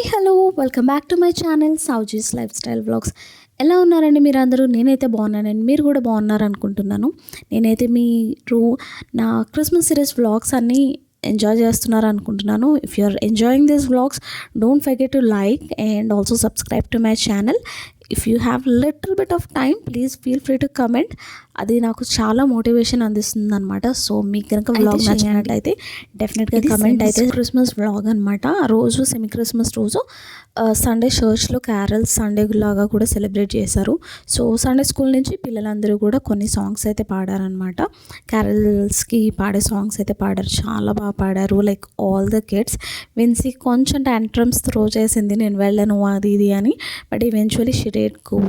Hi hello welcome back to my channel Sowji's lifestyle vlogs. ఎలా ఉన్నారండి మీరందరూ? నేనైతే బాగున్నానండి. మీరు కూడా బాగున్నారు అనుకుంటున్నాను. నేనైతే మీరు నా క్రిస్మస్ సిరీస్ వ్లాగ్స్ అన్నీ ఎంజాయ్ చేస్తున్నారు అనుకుంటున్నాను. If you are enjoying this vlogs, don't forget to like and also subscribe to my channel. If you have little bit of time, please feel free to comment. అది నాకు చాలా motivation అందిస్తుంది అనమాట. So మీకు కనుక vlog నచ్చినట్టయితే డెఫినెట్గా comment. అయితే క్రిస్మస్ వ్లాగ్ అనమాట. ఆ రోజు సెమీ క్రిస్మస్ రోజు సండే చర్చ్లో క్యారల్స్ సండే లాగా కూడా సెలబ్రేట్ చేశారు. సో సండే స్కూల్ నుంచి పిల్లలందరూ కూడా కొన్ని సాంగ్స్ అయితే పాడారనమాట. క్యారల్స్కి పాడే సాంగ్స్ అయితే పాడారు. చాలా బాగా పాడారు. Like all the kids. Vincy కొంచెం ట్యాంట్రమ్స్ త్రో చేసింది, నేను వెళ్ళను అది ఇది అని. But eventually she did go.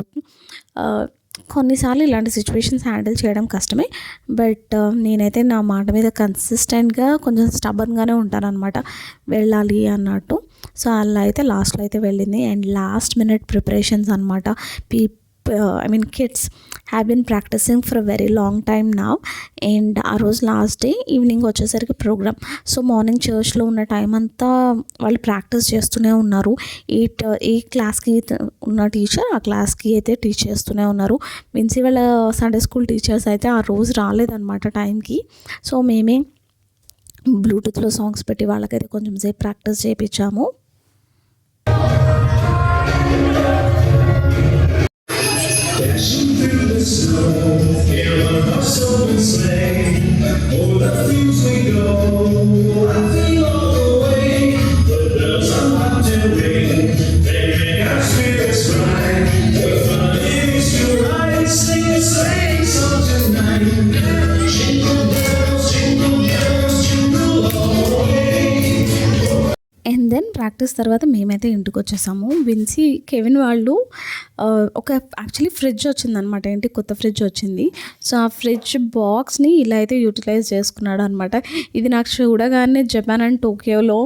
కొన్నిసార్లు ఇలాంటి సిచ్యువేషన్స్ హ్యాండిల్ చేయడం కష్టమే. బట్ నేనైతే నా మాట మీద కన్సిస్టెంట్గా కొంచెం స్టబర్న్గానే ఉంటానన్నమాట, వెళ్ళాలి అన్నట్టు. సో అలా అయితే లాస్ట్లో అయితే వెళ్ళింది. అండ్ లాస్ట్ మినిట్ ప్రిపరేషన్స్ అనమాట. Kids have been practicing for a very long time now. And ఆ రోజు లాస్ట్ డే ఈవినింగ్ వచ్చేసరికి ప్రోగ్రామ్. సో మార్నింగ్ చర్చ్లో ఉన్న టైం అంతా వాళ్ళు ప్రాక్టీస్ చేస్తూనే ఉన్నారు. ఏ క్లాస్కి ఉన్న టీచర్ ఆ క్లాస్కి అయితే టీచ్ చేస్తూనే ఉన్నారు. విన్సీ వాళ్ళ సండే స్కూల్ టీచర్స్ అయితే ఆ రోజు రాలేదన్నమాట టైంకి. సో మేమే బ్లూటూత్లో సాంగ్స్ పెట్టి వాళ్ళకైతే కొంచెం సేపు ప్రాక్టీస్ చేయించాము. Dashing through the snow, hear a horse open sleigh. Oh, the fields we go, I feel all the way. The bells are about to ring, they make our spirits bright. With fun it is to ride, sing a sleighing song tonight. Jingle bells, jingle all the way. And then practice తర్వాత మేమైతే ఇంటికి వచ్చేసాము. Vincy Kevin వాళ్ళు ఒక actually fridge వచ్చిందనమాట. ఏంటి కొత్త fridge వచ్చింది. సో ఆ ఫ్రిడ్జ్ బాక్స్ని ఇలా అయితే యూటిలైజ్ చేసుకున్నాడు అనమాట. ఇది నాకు చూడగానే జపాన్ అండ్ టోక్యోలో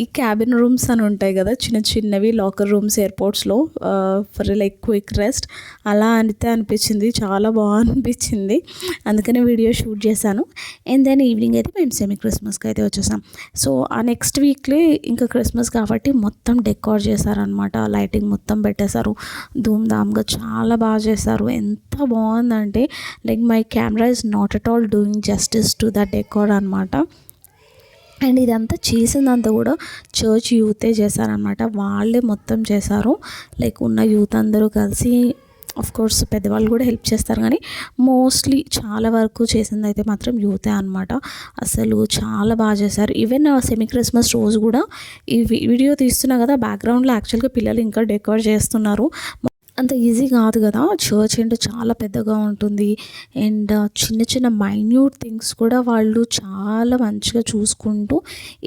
ఈ క్యాబిన్ రూమ్స్ అని ఉంటాయి కదా, చిన్న చిన్నవి లాకర్ రూమ్స్ ఎయిర్పోర్ట్స్లో ఫర్ లైక్ క్విక్ రెస్ట్, అలా అయితే అనిపించింది. చాలా బాగా అనిపించింది, అందుకనే వీడియో షూట్ చేశాను. అండ్ దెన్ ఈవినింగ్ అయితే మేము సెమీ క్రిస్మస్కి అయితే వచ్చేసాం. సో ఆ నెక్స్ట్ వీక్లే ఇంకా క్రిస్మస్ కాబట్టి మొత్తం డెకార్ చేశారనమాట. లైటింగ్ మొత్తం పెట్టేశారు ధూమ్ధామ్గా, చాలా బాగా చేశారు. ఎంత బాగుందంటే like my camera is not at all doing justice to the decor అనమాట. అండ్ ఇదంతా చేసిందంతా కూడా చర్చ్ యూతే చేశారనమాట. వాళ్ళే మొత్తం చేశారు. లైక్ ఉన్న యూత్ అందరూ కలిసి, ఆఫ్ కోర్స్ పెద్దవాళ్ళు కూడా హెల్ప్ చేస్తారు, కానీ మోస్ట్లీ చాలా వరకు చేసింది అయితే మాత్రం యూతే అనమాట. అసలు చాలా బాగా చేశారు. ఈవెన్ సెమీ క్రిస్మస్ రోజు కూడా ఈ వీడియో తీస్తున్నా కదా, బ్యాక్గ్రౌండ్లో యాక్చువల్గా పిల్లలు ఇంకా డెకరేట్ చేస్తున్నారు. అంత ఈజీ కాదు కదా, చర్చ్ ఏంటో చాలా పెద్దగా ఉంటుంది. అండ్ చిన్న చిన్న మైన్యూట్ థింగ్స్ కూడా వాళ్ళు చాలా మంచిగా చూసుకుంటూ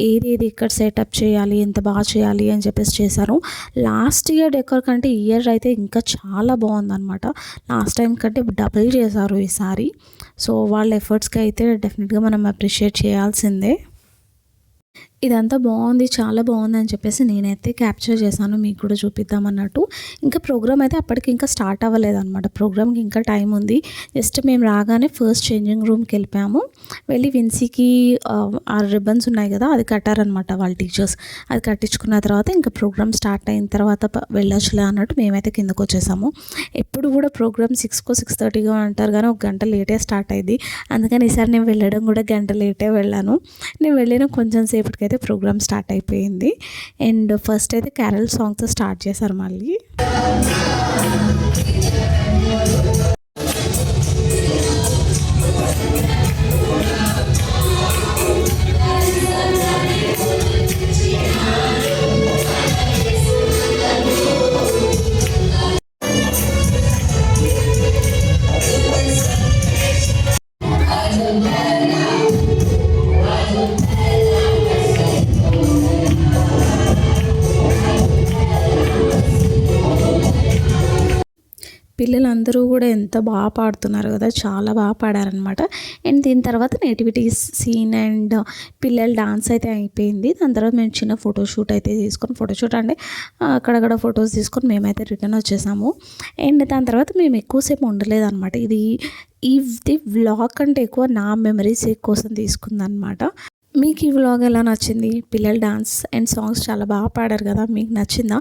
ఏది ఎక్కడ సెటప్ చేయాలి, ఎంత బాగా చేయాలి అని చెప్పేసి చేశారు. లాస్ట్ ఇయర్ డెకర్ కంటే ఈ ఇయర్ అయితే ఇంకా చాలా బాగుందన్నమాట. లాస్ట్ టైం కంటే డబుల్ చేశారు ఈసారి. సో వాళ్ళ ఎఫర్ట్స్కి అయితే డెఫినెట్గా మనం అప్రిషియేట్ చేయాల్సిందే. ఇదంతా బాగుంది, చాలా బాగుంది అని చెప్పేసి నేనైతే క్యాప్చర్ చేశాను, మీకు కూడా చూపిద్దామన్నట్టు. ఇంకా ప్రోగ్రామ్ అయితే అప్పటికి ఇంకా స్టార్ట్ అవ్వలేదన్నమాట. ప్రోగ్రామ్కి ఇంకా టైం ఉంది. జస్ట్ మేము రాగానే ఫస్ట్ చేంజింగ్ రూమ్కి వెళ్ళిపోయాము. వెళ్ళి విన్సీకి ఆ రిబ్బన్స్ ఉన్నాయి కదా, అది కట్టారనమాట వాళ్ళ టీచర్స్. అది కట్టించుకున్న తర్వాత ఇంకా ప్రోగ్రామ్ స్టార్ట్ అయిన తర్వాత వెళ్ళొచ్చులే అన్నట్టు మేమైతే కిందకు వచ్చేసాము. ఎప్పుడు కూడా ప్రోగ్రామ్ 6కో 6:30 అంటారు, కానీ ఒక గంట లేటే స్టార్ట్ అయింది. అందుకని ఈసారి నేను వెళ్ళడం కూడా గంట లేటే వెళ్ళాను. నేను వెళ్ళిన కొంచెం సేపటికైతే ప్రోగ్రామ్ స్టార్ట్ అయిపోయింది. అండ్ ఫస్ట్ అయితే క్యారల్ సాంగ్తో స్టార్ట్ చేశారు మళ్ళీ. పిల్లలందరూ కూడా ఎంత బాగా పాడుతున్నారు కదా, చాలా బాగా పాడారనమాట. అండ్ దీని తర్వాత నేటివిటీస్ సీన్ అండ్ పిల్లల డాన్స్ అయితే అయిపోయింది. దాని తర్వాత మేము చిన్న ఫోటోషూట్ అయితే తీసుకొని, ఫోటోషూట్ అంటే అక్కడక్కడ ఫొటోస్ తీసుకొని మేమైతే రిటర్న్ వచ్చేసాము. అండ్ దాని తర్వాత మేము ఎక్కువసేపు ఉండలేదన్నమాట. ఇది వ్లాగ్ కంటే ఎక్కువ నా మెమరీస్ కోసం తీసుకుందనమాట. మీకు ఈ వ్లాగ్ ఎలా నచ్చింది? పిల్లలు డాన్స్ అండ్ సాంగ్స్ చాలా బాగా పాడారు కదా, మీకు నచ్చిందా?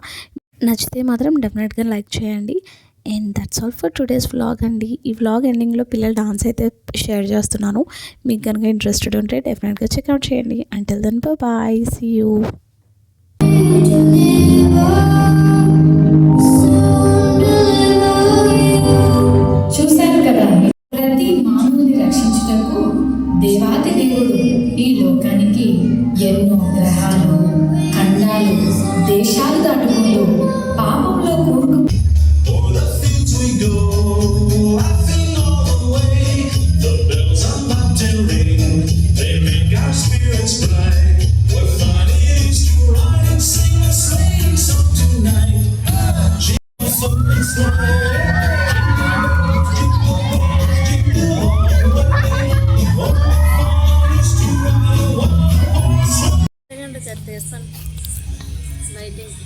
నచ్చితే మాత్రం డెఫినెట్గా లైక్ చేయండి. And that's all for today's vlog అండి. ఈ వ్లాగ్ ఎండింగ్లో పిల్లల డాన్స్ అయితే షేర్ చేస్తున్నాను. మీకు కనుక ఇంట్రెస్టెడ్ ఉంటే డెఫినెట్గా చెక్అవుట్ చేయండి. Until then bye, see you. చూశారు కదా, ప్రతి మానవుని రక్షించుటకు దేవాది దేవుడు ఈ లోకానికి ఎన్నో గ్రహాలు, ఖండాలు, దేశాలు దాటుకుంటూ పాపంలో కూరుకు Over the fields we go, laughing all the way. The bells on mountain ring, they make our spirits bright. What fun it is to ride and sing a sleighing song tonight. Jingle bells swing, jingle all the fun is to ride a one-horse second చేస్తాను lighting